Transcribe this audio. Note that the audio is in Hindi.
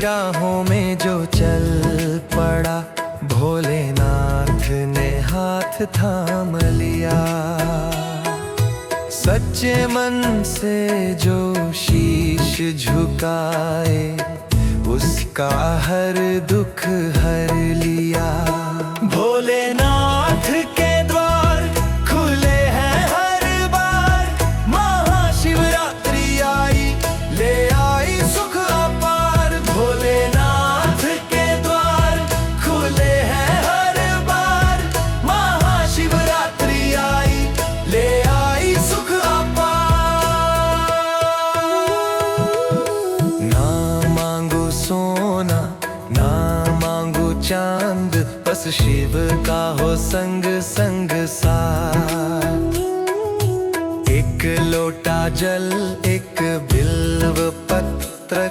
राहों में जो चल पड़ा, भोलेनाथ ने हाथ थाम लिया। सच्चे मन से जो शीश झुकाए, उसका हर दुख हर लिया। भोलेनाथ के द्वार खुले हैं हर बार, महाशिवरात्रि आई ले आई सुख अपार। भोलेनाथ के द्वार खुले हैं हर बार, महाशिवरात्रि आई ले आई सुख अपार। ना मांगो सोना ना मांगो चांद, बस शिव का हो संग संग साथ। एक लोटा जल एक बिल्व पत्र